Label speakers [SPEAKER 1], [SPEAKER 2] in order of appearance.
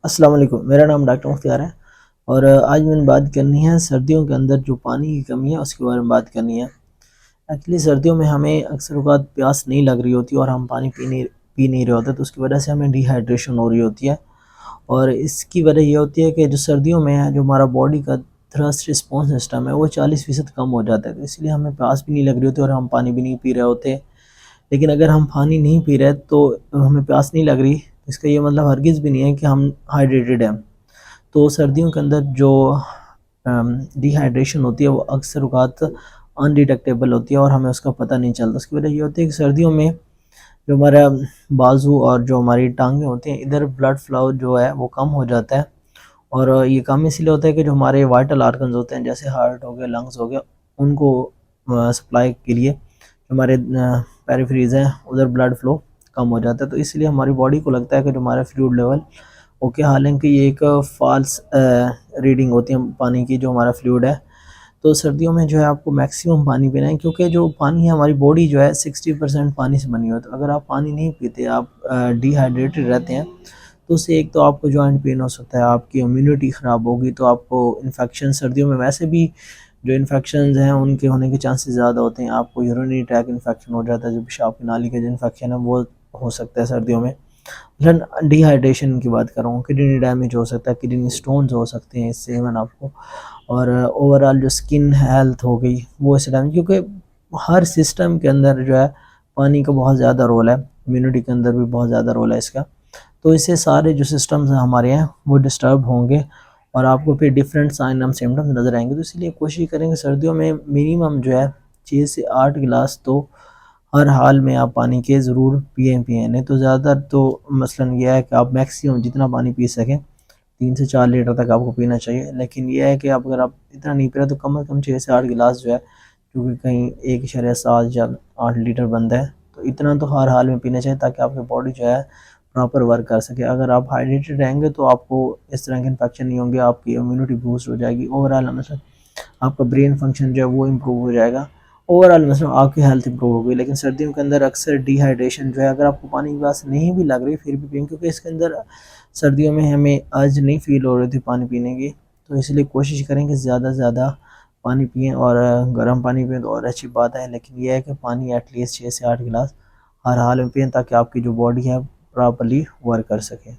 [SPEAKER 1] अस्सलाम वालेकुम। मेरा नाम डॉक्टर मुख्तियार है और आज मैंने बात करनी है सर्दियों के अंदर जो पानी की कमी है उसके बारे में बात करनी है। एक्चुअली सर्दियों में हमें अक्सर औक़ात प्यास नहीं लग रही होती और हम पानी पी नहीं रहे होते, तो उसकी वजह से हमें डिहाइड्रेशन हो रही होती है। और इसकी वजह ये होती है कि जो सर्दियों में है, जो हमारा बॉडी का थ्रस्ट रिस्पॉन्स सिस्टम है वो 40% कम हो जाता है, तो इसलिए हमें प्यास भी नहीं लग रही होती और हम पानी भी नहीं पी रहे होते। लेकिन अगर हम पानी नहीं पी रहे तो हमें प्यास नहीं लग रही, इसका ये मतलब हरगिज़ भी नहीं है कि हम हाइड्रेटेड हैं। तो सर्दियों के अंदर जो डिहाइड्रेशन होती है वो अक्सर औक़ात अनडिटेक्टेबल होती है और हमें उसका पता नहीं चलता। उसकी वजह ये होती है कि सर्दियों में जो हमारा बाजू और जो हमारी टांगें होती हैं, इधर ब्लड फ्लो जो है वो कम हो जाता है। और ये कम इसलिए होता है कि जो हमारे वाइटल ऑर्गन्स होते हैं, जैसे हार्ट हो गया, लंग्स हो गया, उनको सप्लाई के लिए हमारे पेरिफेरीज़ हैं, उधर ब्लड फ्लो कम हो जाता है। तो इसलिए हमारी बॉडी को लगता है कि जो हमारा फ्लूइड लेवल ओके, हालांकि ये एक फ़ॉल्स रीडिंग होती है पानी की, जो हमारा फ्लूइड है। तो सर्दियों में जो है आपको मैक्सिमम पानी पीना है, क्योंकि जो पानी है, हमारी बॉडी जो है 60% पानी से बनी हुई है। तो अगर आप पानी नहीं पीते, आप डिहाइड्रेटेड रहते हैं, तो उससे एक तो आपको जॉइंट पेन हो सकता है, आपकी इम्यूनिटी ख़राब होगी, तो आपको इन्फेक्शन, सर्दियों में वैसे भी जो इन्फेक्शंस हैं उनके होने के चांसेस ज़्यादा होते हैं। आपको यूरिनरी ट्रैक इन्फेक्शन हो जाता है, जो पेशाब की नाली का जो इन्फेक्शन है वो हो सकता है सर्दियों में। फिर डिहाइड्रेशन की बात कर रहा हूँ, किडनी डैमेज हो सकता है, किडनी स्टोन्स हो सकते हैं इससे इवन आपको। और ओवरऑल जो स्किन हेल्थ हो गई वो इससे डैमेज, क्योंकि हर सिस्टम के अंदर जो है पानी का बहुत ज़्यादा रोल है, इम्यूनिटी के अंदर भी बहुत ज़्यादा रोल है इसका। तो इससे सारे जो सिस्टम्स हैं हमारे हैं वो डिस्टर्ब होंगे और आपको फिर डिफरेंट साइन एंड सिम्टम्स नज़र आएंगे। तो इसलिए कोशिश करेंगे सर्दियों में मिनिमम जो है 6 से 8 गिलास तो हर हाल में आप पानी के ज़रूर पिएँ। नहीं तो ज़्यादातर तो मसलन ये है कि आप मैक्सिमम जितना पानी पी सकें, 3 से 4 लीटर तक आपको पीना चाहिए। लेकिन ये है कि आप अगर आप इतना नहीं पी रहे तो कम से कम 6 से 8 गिलास जो है, क्योंकि कहीं 1.7 या 8 लीटर बनता है, तो इतना तो हर हाल में पीना चाहिए ताकि आपकी बॉडी जो है प्रॉपर वर्क कर सके। अगर आप हाइड्रेटेड रहेंगे तो आपको इस तरह के इन्फेक्शन नहीं होंगे, आपकी इम्यूनिटी बूस्ट हो जाएगी, ओवरऑल मतलब आपका ब्रेन फंक्शन जो है वो इम्प्रूव हो जाएगा, ओवरऑल मतलब आपकी हेल्थ इंप्रूव होगी। लेकिन सर्दियों के अंदर अक्सर डिहाइड्रेशन जो है, अगर आपको पानी की प्यास नहीं भी लग रही फिर भी पिएँ, क्योंकि इसके अंदर सर्दियों में हमें अर्ज नहीं फ़ील हो रही थी पानी पीने की। तो इसलिए कोशिश करें कि ज़्यादा से ज़्यादा पानी पिएँ और गर्म पानी पिएँ तो और अच्छी बात है। लेकिन ये है कि पानी एटलीस्ट 6 से 8 गिलास हर हाल में पिएँ ताकि आपकी जो बॉडी है प्रॉपर्ली वर्क कर सके।